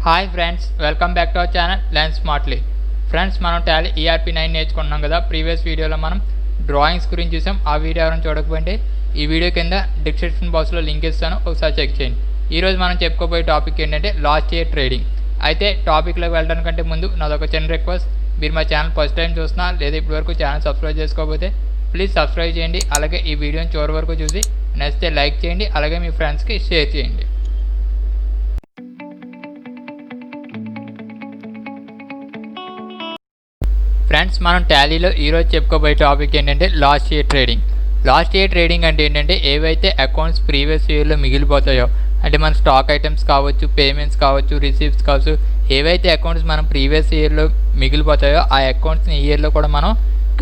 Hi friends, welcome back to our channel learn smartly. Friends, మనం Tally ERP9 నేర్చుకున్నాం కదా. Previous వీడియోలో మనం డ్రాయింగ్స్ గురించి చూసాం. ఆ వీడియో ఎవరైనా చూడకపోతే ఈ వీడియో కింద డిస్క్రిప్షన్ బాక్స్లో లింక్ ఇస్తాను, ఒకసారి చెక్ చేయండి. ఈరోజు మనం చెప్పుకోబోయే టాపిక్ ఏంటంటే లాస్ట్ ఇయర్ ట్రేడింగ్. అయితే టాపిక్లోకి వెళ్ళడానికంటే ముందు నాదొక చిన్న రిక్వెస్ట్, మీరు మా ఛానల్ ఫస్ట్ టైం చూస్తున్నా లేదా ఇప్పటివరకు ఛానల్ సబ్స్క్రైబ్ చేసుకోకపోతే ప్లీజ్ సబ్స్క్రైబ్ చేయండి. అలాగే ఈ వీడియోని చివరి వరకు చూసి నచ్చితే లైక్ చేయండి, అలాగే మీ ఫ్రెండ్స్కి షేర్ చేయండి. ఫ్రెండ్స్, మనం టాలీలో ఈరోజు చెప్పుకోబోయే టాపిక్ ఏంటంటే last year trading. Last year trading అంటే ఏంటంటే ఏవైతే అకౌంట్స్ ప్రీవియస్ ఇయర్లో మిగిలిపోతాయో, అంటే మన స్టాక్ ఐటమ్స్ కావచ్చు, పేమెంట్స్ కావచ్చు, రిసీప్ట్స్ కావచ్చు, ఏవైతే అకౌంట్స్ మనం ప్రీవియస్ ఇయర్లో మిగిలిపోతాయో ఆ అకౌంట్స్ని ఈ ఇయర్లో కూడా మనం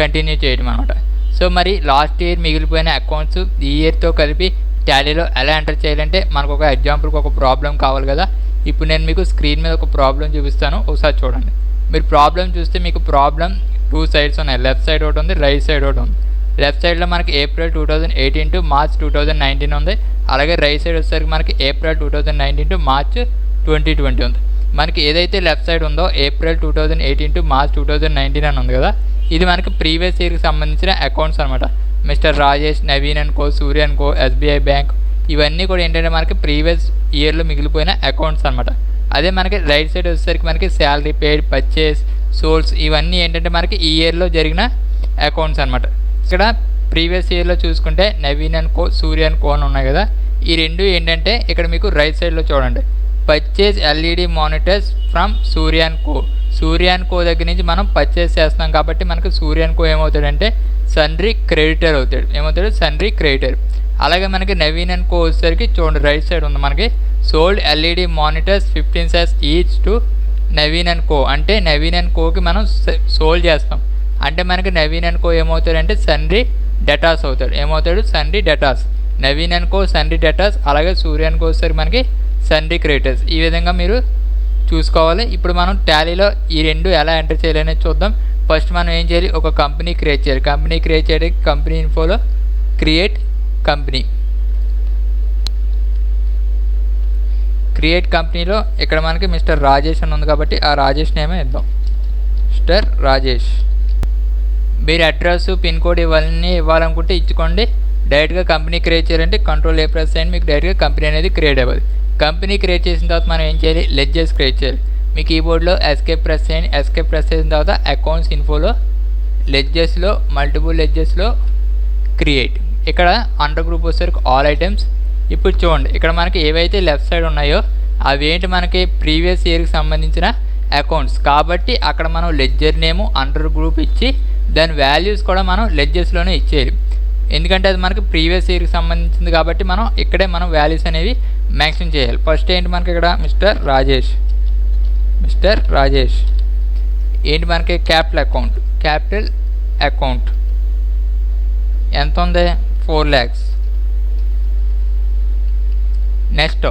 కంటిన్యూ చేయడం అనమాట. సో మరి లాస్ట్ ఇయర్ మిగిలిపోయిన అకౌంట్స్ ఈ ఇయర్తో కలిపి టాలీలో ఎలా ఎంటర్ చేయాలంటే మనకు ఒక ఎగ్జాంపుల్కి ఒక ప్రాబ్లం కావాలి కదా. ఇప్పుడు నేను మీకు స్క్రీన్ మీద ఒక ప్రాబ్లం చూపిస్తాను, ఒకసారి చూడండి. మీరు ప్రాబ్లం చూస్తే మీకు ప్రాబ్లం 2 సైడ్స్ ఉన్నాయి. లెఫ్ట్ సైడ్ ఒకటి ఉంది, రైట్ సైడ్ ఒకటి ఉంది. లెఫ్ట్ సైడ్లో మనకి ఏప్రిల్ 2018 టు మార్చ్ 2019 ఉంది. అలాగే రైట్ సైడ్ వచ్చేసరికి మనకి ఏప్రిల్ 2019 టు మార్చ్ 2020 ఉంది. మనకి ఏదైతే లెఫ్ట్ సైడ్ ఉందో ఏప్రిల్ 2018 టు మార్చ్ 2019 అని ఉంది కదా, ఇది మనకి ప్రీవియస్ ఇయర్కి సంబంధించిన అకౌంట్స్ అనమాట. Mister Rajesh, Naveen and co, Surya and co, SBI bank, ఇవన్నీ కూడా ఏంటంటే మనకి ప్రీవియస్ ఇయర్లో మిగిలిపోయిన అకౌంట్స్ అనమాట. అదే మనకి రైట్ సైడ్ వచ్చేసరికి మనకి శాలరీ పేడ్, పర్చేస్, సోల్స్, ఇవన్నీ ఏంటంటే మనకి ఈ ఇయర్లో జరిగిన అకౌంట్స్ అనమాట. ఇక్కడ ప్రీవియస్ ఇయర్లో చూసుకుంటే Naveen and co, Surya and కో అని ఉన్నాయి కదా, ఈ రెండు ఏంటంటే ఇక్కడ మీకు రైట్ సైడ్లో చూడండి, purchase LED monitors from Surya and co. Surya and కో దగ్గర నుంచి మనం పర్చేస్ చేస్తున్నాం కాబట్టి మనకి సూర్య అండ్ కో ఏమవుతాడంటే సన్రీ క్రెడిటర్ అవుతాడు. ఏమవుతాడు? సన్రీ క్రెడిటర్. అలాగే మనకి నవీన్ అండ్ కో వచ్చేసరికి చూడండి రైట్ సైడ్ ఉంది మనకి sold LED monitors 15 sets each to Naveen and co. అంటే నవీన్ అండ్ కోకి మనం సోల్డ్ చేస్తాం. అంటే మనకి నవీన్ అండ్ కో ఏమవుతాడంటే సన్రీ డెటాస్ అవుతాడు. ఏమవుతాడు? Sundry debtors. Naveen and co sundry debtors, అలాగే సూర్య అండ్ కో వచ్చేసరికి మనకి సన్రీ క్రెడిటర్స్. ఈ విధంగా మీరు చూసుకోవాలి. ఇప్పుడు మనం టాలీలో ఈ రెండు ఎలా ఎంటర్ చేయాలనేది చూద్దాం. ఫస్ట్ మనం ఏం చేయాలి, ఒక కంపెనీ క్రియేట్ చేయాలి. కంపెనీ క్రియేట్ చేయడానికి కంపెనీ ఇన్ఫోలో క్రియేట్ కంపెనీ. క్రియేట్ కంపెనీలో ఇక్కడ మనకి మిస్టర్ రాజేష్ అని ఉంది కాబట్టి ఆ రాజేష్ నేమే ఇద్దాం, మిస్టర్ రాజేష్. మీరు అడ్రస్, పిన్ కోడ్ ఇవన్నీ ఇవ్వాలనుకుంటే ఇచ్చుకోండి. డైరెక్ట్గా కంపెనీ క్రియేట్ చేయాలంటే Ctrl A ప్రెస్ చేయండి, మీకు డైరెక్ట్గా కంపెనీ అనేది క్రియేట్ అవ్వాలి. కంపెనీ క్రియేట్ చేసిన తర్వాత మనం ఏం చేయాలి, లెడ్జర్స్ క్రియేట్ చేయాలి. మీ కీబోర్డ్లో ఎస్కేప్ ప్రెస్ చేయండి. ఎస్కేప్ ప్రెస్ చేసిన తర్వాత అకౌంట్స్ ఇన్ఫోలో లెడ్జర్స్లో మల్టిపుల్ లెడ్జర్స్లో క్రియేట్. ఇక్కడ అండర్ గ్రూప్ వచ్చేసరికి ఆల్ ఐటమ్స్. ఇప్పుడు చూడండి ఇక్కడ మనకి ఏవైతే లెఫ్ట్ సైడ్ ఉన్నాయో అవేంటి మనకి ప్రీవియస్ ఇయర్కి సంబంధించిన అకౌంట్స్ కాబట్టి అక్కడ మనం లెడ్జర్ నేము అండర్ గ్రూప్ ఇచ్చి దాని వాల్యూస్ కూడా మనం లెడ్జర్స్లోనే ఇచ్చేయాలి. ఎందుకంటే అది మనకి ప్రీవియస్ ఇయర్కి సంబంధించింది కాబట్టి మనం ఇక్కడే మనం వాల్యూస్ అనేవి మెన్షన్ చేయాలి. ఫస్ట్ ఏంటి మనకి ఇక్కడ మిస్టర్ రాజేష్. మిస్టర్ రాజేష్ ఏంటి మనకి క్యాపిటల్ అకౌంట్. క్యాపిటల్ అకౌంట్ ఎంత ఉంది? 4 lakhs. Next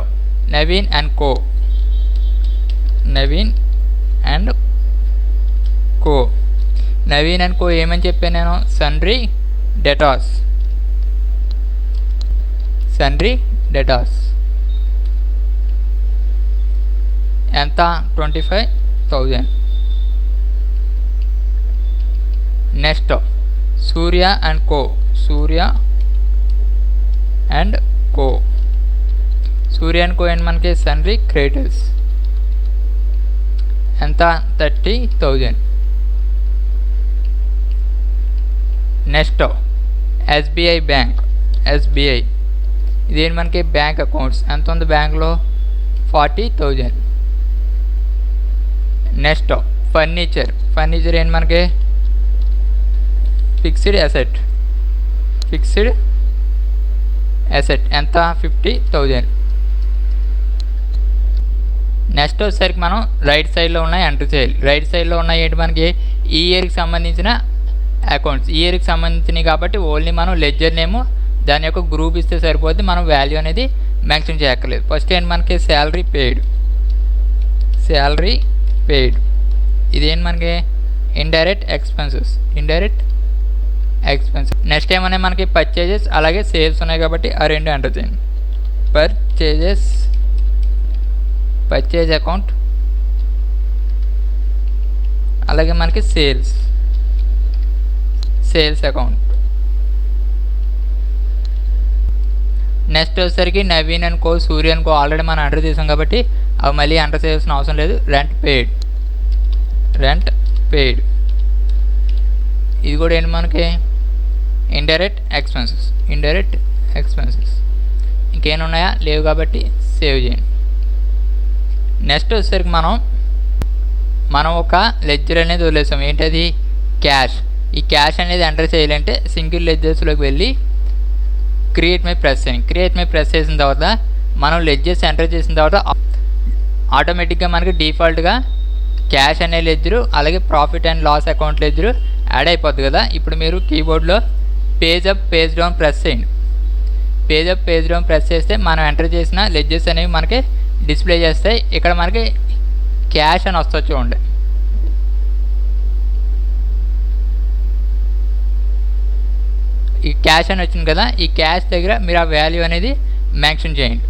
Naveen and co. Naveen and co. Naveen and కో ఏమని చెప్పాను నేను? సన్రీ డెటాస్. సన్రీ డెటాస్ ఎంత? 25,000. Next Surya and co. Surya and co. Surya and co and మనకి సన్రీ క్రెడిటర్స్ ఎంత? 30,000. Next SBI bank. SBI ఇదేంటి మనకి బ్యాంక్ అకౌంట్స్. ఎంత ఉంది బ్యాంక్లో? 40,000. Next furniture. ఫర్నిచర్ ఏంటి మనకి? Fixed asset. ఫిక్స్డ్ అసెట్ ఎంత? 50,000. నెక్స్ట్ వచ్చేసరికి మనం రైట్ సైడ్లో ఉన్నాయి ఎంటర్ చేయాలి. రైట్ సైడ్లో ఉన్నాయి ఏంటి మనకి ఈ ఇయర్కి సంబంధించిన అకౌంట్స్. ఈ ఇయర్కి సంబంధించినవి కాబట్టి ఓన్లీ మనం లెడ్జర్ నేము దాని యొక్క గ్రూప్ ఇస్తే సరిపోద్ది, మనం వాల్యూ అనేది మెన్షన్ చేయక్కర్లేదు. ఫస్ట్ ఏంటి మనకి శాలరీ పేడ్. శాలరీ పేడ్ ఇదేంటి మనకి indirect expenses. Indirect expenses. Next ఏమన్నా మనకి పర్చేజెస్ అలాగే సేల్స్ ఉన్నాయి కాబట్టి ఆ రెండు ఎంటర్ చేయండి. పర్చేజెస్, పర్చేజ్ అకౌంట్, అలాగే మనకి సేల్స్ అకౌంట్. నెక్స్ట్ వచ్చేసరికి Naveen and co, Surya and co already మనం ఎంటర్ చేసాం కాబట్టి అవి మళ్ళీ ఎంటర్ చేయాల్సిన అవసరం లేదు. రెంట్ పెయిడ్ ఇది కూడా ఏంటి మనకి ఇండైరెక్ట్ ఎక్స్పెన్సెస్. ఇంకేమైనా ఉన్నాయా? లేవు కాబట్టి సేవ్ చేయండి. నెక్స్ట్ వచ్చేసరికి మనం ఒక లెడ్జర్ అనేది వదిలేసాం. ఏంటది? క్యాష్. ఈ క్యాష్ అనేది ఎంటర్ చేయాలంటే సింగిల్ లెడ్జర్స్లోకి వెళ్ళి క్రియేట్ మై ప్రెస్ చేసిన తర్వాత మనం లెడ్జర్స్ ఎంటర్ చేసిన తర్వాత ఆటోమేటిక్గా మనకి డిఫాల్ట్గా క్యాష్ అనే లెడ్జరు అలాగే profit and loss account ledger add అయిపోద్ది కదా. ఇప్పుడు మీరు కీబోర్డ్లో page up page down press చేయండి. పేజ్ డౌన్ ప్రెస్ చేస్తే మనం ఎంటర్ చేసిన లెడ్జర్స్ అనేవి మనకి డిస్ప్లే చేస్తాయి. ఇక్కడ మనకి క్యాష్ అని వస్తుంది చూడండి. ఈ క్యాష్ అని వచ్చింది కదా, ఈ క్యాష్ దగ్గర మీరు ఆ వాల్యూ అనేది మెన్షన్ చేయండి.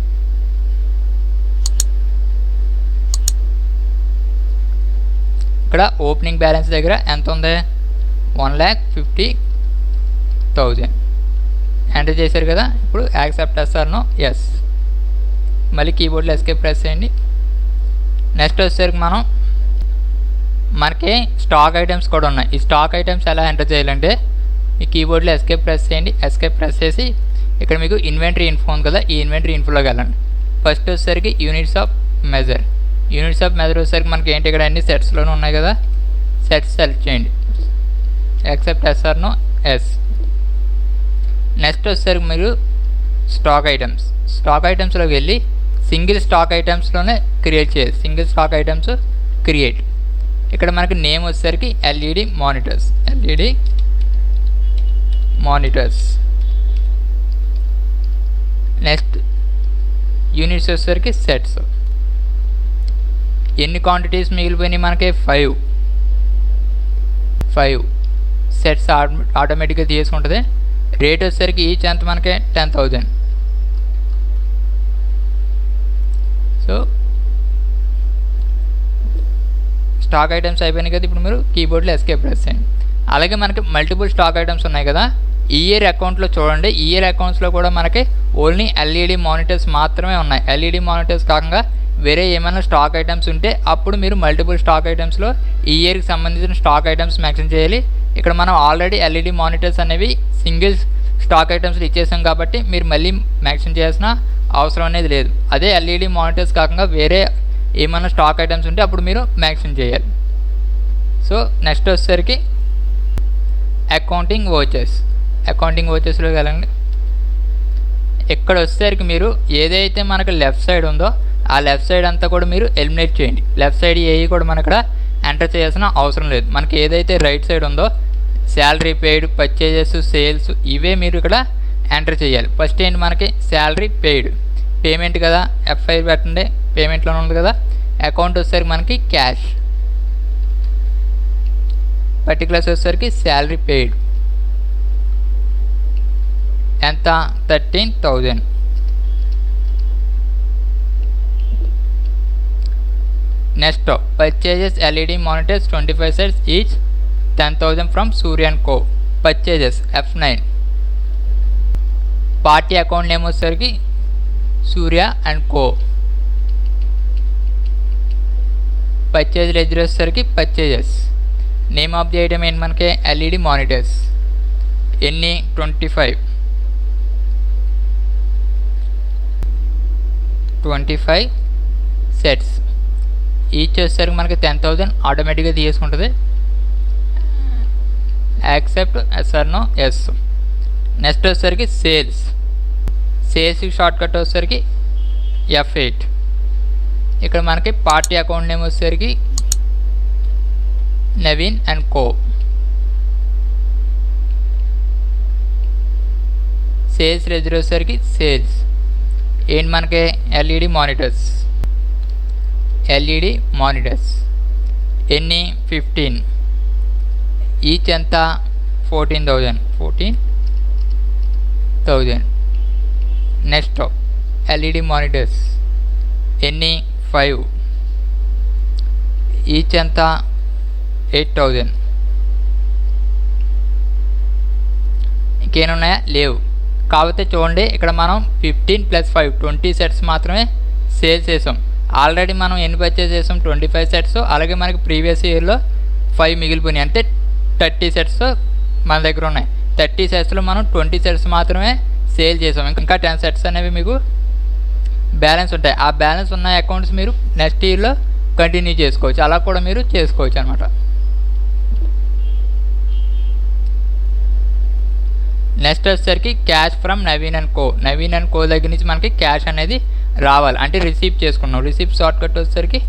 ఇక్కడ ఓపెనింగ్ బ్యాలెన్స్ దగ్గర ఎంత ఉంది? 1,50,000 ఎంటర్ చేశారు కదా. ఇప్పుడు యాక్సెప్ట్ చేస్తాను, ఎస్. మళ్ళీ కీబోర్డ్లో ఎస్కేప్ ప్రెస్ చేయండి. నెక్స్ట్ వచ్చేసరికి మనకి స్టాక్ ఐటమ్స్ కూడా ఉన్నాయి. ఈ స్టాక్ ఐటమ్స్ ఎలా ఎంటర్ చేయాలంటే ఈ కీబోర్డ్లో ఎస్కేప్ ప్రెస్ చేయండి. ఎస్కేప్ ప్రెస్ చేసి ఇక్కడ మీకు ఇన్వెంటరీ ఇన్ఫో ఉంది కదా, ఈ ఇన్వెంటరీ ఇన్ఫోలోకి వెళ్ళండి. ఫస్ట్ వచ్చేసరికి యూనిట్స్ ఆఫ్ మెజర్ వచ్చేసరికి మనకి ఏంటి ఇక్కడ అన్ని సెట్స్లోనే ఉన్నాయి కదా, సెట్స్ సెలెక్ట్ చేయండి. Accept yes or no, yes. నెక్స్ట్ వచ్చేసరికి మీరు స్టాక్ ఐటమ్స్లోకి వెళ్ళి సింగిల్ స్టాక్ ఐటమ్స్లోనే క్రియేట్ చేయాలి. క్రియేట్. ఇక్కడ మనకి నేమ్ వచ్చేసరికి ఎల్ఈడి మానిటర్స్. నెక్స్ట్ యూనిట్స్ వచ్చేసరికి సెట్స్. ఎన్ని క్వాంటిటీస్ మిగిలిపోయినాయి మనకి? 5 సెట్స్ ఆటోమేటిక్గా తీసుకుంటుంది. రేట్ వచ్చేసరికి ఈచ్ ఎంత మనకి 10,000. సో స్టాక్ ఐటమ్స్ అయిపోయినాయి కదా. ఇప్పుడు మీరు కీబోర్డ్లో ఎస్కేప్ ప్రెస్ చేయండి. అలాగే మనకి మల్టిపుల్ స్టాక్ ఐటమ్స్ ఉన్నాయి కదా, ఈ ఇయర్ అకౌంట్లో చూడండి. ఈ ఇయర్ అకౌంట్స్లో కూడా మనకి ఓన్లీ ఎల్ఈడి మానిటర్స్ మాత్రమే ఉన్నాయి. ఎల్ఈడి మానిటర్స్ కాకుండా వేరే ఏమైనా స్టాక్ ఐటమ్స్ ఉంటే అప్పుడు మీరు మల్టిపుల్ స్టాక్ ఐటమ్స్లో ఈ ఇయర్కి సంబంధించిన స్టాక్ ఐటమ్స్ మెన్షన్ చేయాలి. ఇక్కడ మనం ఆల్రెడీ ఎల్ఈడి మానిటర్స్ అనేవి సింగిల్ స్టాక్ ఐటమ్స్లో ఇచ్చేసాం కాబట్టి మీరు మళ్ళీ మెన్షన్ చేయాల్సిన అవసరం అనేది లేదు. అదే ఎల్ఈడి మానిటర్స్ కాకుండా వేరే ఏమైనా స్టాక్ ఐటమ్స్ ఉంటే అప్పుడు మీరు మెన్షన్ చేయాలి. సో నెక్స్ట్ వచ్చేసరికి అకౌంటింగ్ వోచెస్లోకి వెళ్ళండి. ఇక్కడ వచ్చేసరికి మీరు ఏదైతే మనకు లెఫ్ట్ సైడ్ ఉందో ఆ లెఫ్ట్ సైడ్ అంతా కూడా మీరు ఎలిమినేట్ చేయండి. లెఫ్ట్ సైడ్ ఏవి కూడా మన ఇక్కడ ఎంటర్ చేయాల్సిన అవసరం లేదు. మనకి ఏదైతే రైట్ సైడ్ ఉందో శాలరీ పెయిడ్, పర్చేజెస్, సేల్స్ ఇవే మీరు ఇక్కడ ఎంటర్ చేయాలి. ఫస్ట్ ఏంటి మనకి శాలరీ పెయిడ్, పేమెంట్ కదా, F5 పెట్టండి, పేమెంట్లోనే ఉంది కదా. అకౌంట్ వచ్చేసరికి మనకి క్యాష్, పర్టికులర్స్ వచ్చేసరికి శాలరీ పెయిడ్ ఎంత? 13,000. Next purchases LED monitors 25 sets each 10,000 from Surya and co. Purchases F9. Party account name వచ్చేసరికి Surya and co. Purchase ledger వచ్చేసరికి purchases. Name of the item ఏంటి మనకి? LED monitors. ఎన్ని? 25 సెట్స్ ఈచ్ వచ్చేసరికి మనకి 10,000 ఆటోమేటిక్గా తీసుకుంటుంది. Accept yes or no, yes. నెక్స్ట్ వచ్చేసరికి సేల్స్ షార్ట్ కట్ వచ్చేసరికి F8. ఇక్కడ మనకి పార్టీ అకౌంట్ నేమ్ వచ్చేసరికి Naveen and co. Sales ledger వచ్చేసరికి సేల్స్. ఏంటి మనకి? LED monitors. ఎన్ని? 15. ఈచ్ ఎంత? 14,000. నెక్స్ట్ ఎల్ఈడి మానిటర్స్ ఎన్ని? 5. ఈచ్ ఎంత? 8,000. ఇంకేమున్నాయా? లేవు. కాకపోతే చూడండి ఇక్కడ మనం 15 + 5 20 సెట్స్ మాత్రమే సేల్ చేసాం. ఆల్రెడీ మనం ఎన్ని పర్చేస్ చేసాం? 25 సెట్స్. అలాగే మనకి ప్రీవియస్ ఇయర్లో 5 మిగిలిపోయినాయి, అంటే 30 సెట్స్ మన దగ్గర ఉన్నాయి. 30 సెట్స్లో మనం 20 సెట్స్ మాత్రమే సేల్ చేసాం. ఇంకా 10 సెట్స్ అనేవి మీకు బ్యాలెన్స్ ఉంటాయి. ఆ బ్యాలెన్స్ ఉన్న అకౌంట్స్ మీరు నెక్స్ట్ ఇయర్లో కంటిన్యూ చేసుకోవచ్చు. అలా కూడా మీరు చేసుకోవచ్చు అనమాట. నెక్స్ట్ వచ్చేసరికి cash from Naveen and co. Naveen and కో దగ్గర నుంచి మనకి క్యాష్ అనేది రావాలి, అంటే రిసీవ్ చేసుకున్నాం. రిసీవ్ షార్ట్ కట్ వచ్చేసరికి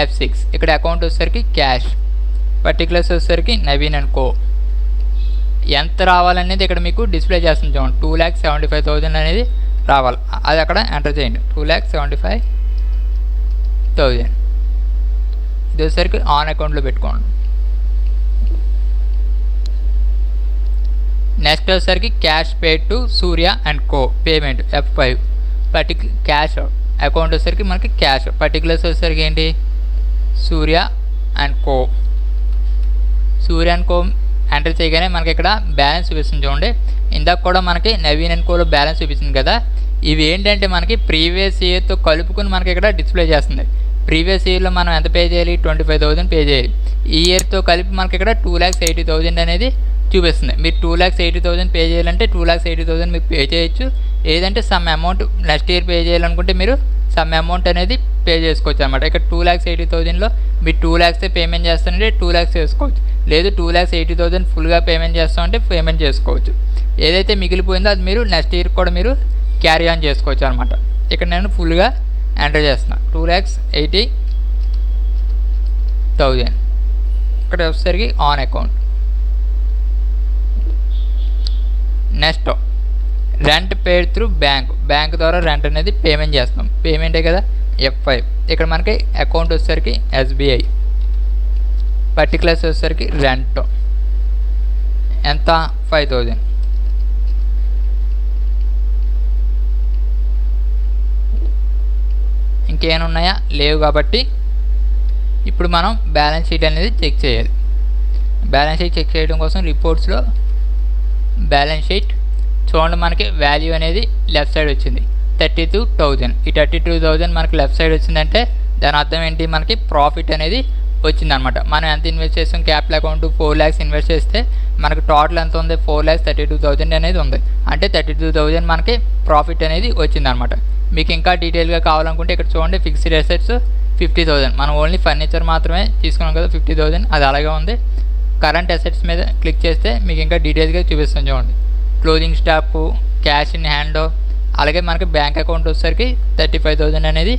F6. ఇక్కడ అకౌంట్ వచ్చేసరికి క్యాష్, పర్టికులర్స్ వచ్చేసరికి నవీన్ అండ్ కో. ఎంత రావాలనేది ఇక్కడ మీకు డిస్ప్లే చేస్తుంది చూడండి. 2,75,000 అనేది రావాలి. అది అక్కడ ఎంటర్ చేయండి. 2,75,000 ఇది వచ్చేసరికి ఆన్ అకౌంట్లో పెట్టుకోండి. నెక్స్ట్ వచ్చేసరికి cash paid to Surya and co payment F5. Cash account వచ్చేసరికి మనకి క్యాష్, పర్టికులర్స్ వచ్చేసరికి ఏంటి? Surya and co. Surya and co enter చేయగానే మనకి ఇక్కడ బ్యాలెన్స్ చూపిస్తుంది చూడండి. ఇందాక కూడా మనకి నవీన్ అండ్ కోలో బ్యాలెన్స్ చూపిస్తుంది కదా. ఇవి ఏంటంటే మనకి ప్రీవియస్ ఇయర్తో కలుపుకుని మనకి ఇక్కడ డిస్ప్లే చేస్తుంది. ప్రీవియస్ ఇయర్లో మనం ఎంత పే చేయాలి? 25,000 పే చేయాలి. ఈ ఇయర్తో కలిపి మనకి ఇక్కడ 2,80,000 అనేది చూపిస్తుంది. మీరు 2,80,000 పే చేయాలంటే 2,80,000 మీరు పే చేయొచ్చు. ఏదంటే some amount next year pay చేయాలనుకుంటే మీరు సమ్ అమౌంట్ అనేది పే చేసుకోవచ్చు అనమాట. ఇక్కడ 2,80,000లో మీరు 2 lakhs పేమెంట్ చేస్తానంటే 2 lakhs చేసుకోవచ్చు. లేదు 2,80,000 ఫుల్గా పేమెంట్ చేస్తామంటే పేమెంట్ చేసుకోవచ్చు. ఏదైతే మిగిలిపోయిందో అది మీరు నెక్స్ట్ ఇయర్ కూడా మీరు క్యారీ ఆన్ చేసుకోవచ్చు అనమాట. ఇక్కడ నేను ఫుల్గా ఎంటర్ చేస్తున్నా 2,80,000. ఇక్కడ వచ్చేసరికి on account. Next rent paid through bank ద్వారా రెంట్ అనేది పేమెంట్ చేస్తాం. పేమెంటే కదా F5. ఇక్కడ మనకి అకౌంట్ వచ్చేసరికి SBI, పర్టికులర్స్ వచ్చేసరికి రెంట్ ఎంత? 5,000. ఇంకేమున్నాయా? లేవు. కాబట్టి ఇప్పుడు మనం బ్యాలెన్స్ షీట్ అనేది చెక్ చేయాలి. బ్యాలెన్స్ షీట్ చెక్ చేయడం కోసం రిపోర్ట్స్లో బ్యాలెన్స్ షీట్ చూడండి. మనకి వాల్యూ అనేది లెఫ్ట్ సైడ్ వచ్చింది 32,000. ఈ 32,000 మనకి లెఫ్ట్ సైడ్ వచ్చిందంటే దాని అర్థం ఏంటి? మనకి ప్రాఫిట్ అనేది వచ్చిందనమాట. మనం ఎంత ఇన్వెస్ట్ చేస్తాం? క్యాపిటల్ అకౌంట్ 4 lakhs ఇన్వెస్ట్ చేస్తే మనకి టోటల్ ఎంత ఉంది? 4,32,000 అనేది ఉంది. అంటే 32,000 మనకి ప్రాఫిట్ అనేది వచ్చిందనమాట. మీకు ఇంకా డీటెయిల్గా కావాలనుకుంటే ఇక్కడ చూడండి. Fixed assets 50,000. మనం ఓన్లీ ఫర్నిచర్ మాత్రమే తీసుకున్నాం కదా 50,000, అది అలాగే ఉంది. కరెంట్ అసెట్స్ మీద క్లిక్ చేస్తే మీకు ఇంకా డీటెయిల్గా చూపిస్తాం చూడండి. Closing stock, cash in hand, అలాగే మనకి బ్యాంక్ అకౌంట్ వచ్చేసరికి 35,000 అనేది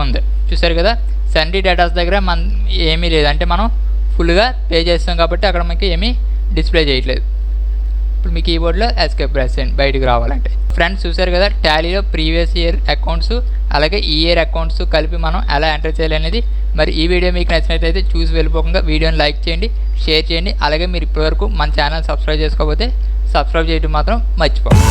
ఉంది. చూసారు కదా. సండీ డేటాస్ దగ్గర మన ఏమీ లేదు, అంటే మనం ఫుల్గా పే చేస్తాం కాబట్టి అక్కడ మనకి ఏమీ డిస్ప్లే చేయట్లేదు. ఇప్పుడు మీ కీబోర్డ్లో ఎస్కేప్ ప్రెస్ చేయండి బయటికి రావాలంటే. ఫ్రెండ్స్ చూసారు కదా, టాలీలో ప్రీవియస్ ఇయర్ అకౌంట్స్ అలాగే ఈ ఇయర్ అకౌంట్స్ కలిపి మనం ఎలా ఎంటర్ చేయాలి అనేది. మరి ఈ వీడియో మీకు నచ్చినట్లయితే చూసి వెళ్ళిపోకుండా వీడియోని లైక్ చేయండి, షేర్ చేయండి. అలాగే మీరు ఇప్పటివరకు మన ఛానల్ సబ్స్క్రైబ్ చేసుకోకపోతే సబ్స్క్రైబ్ చేయడం మాత్రం మర్చిపోకండి.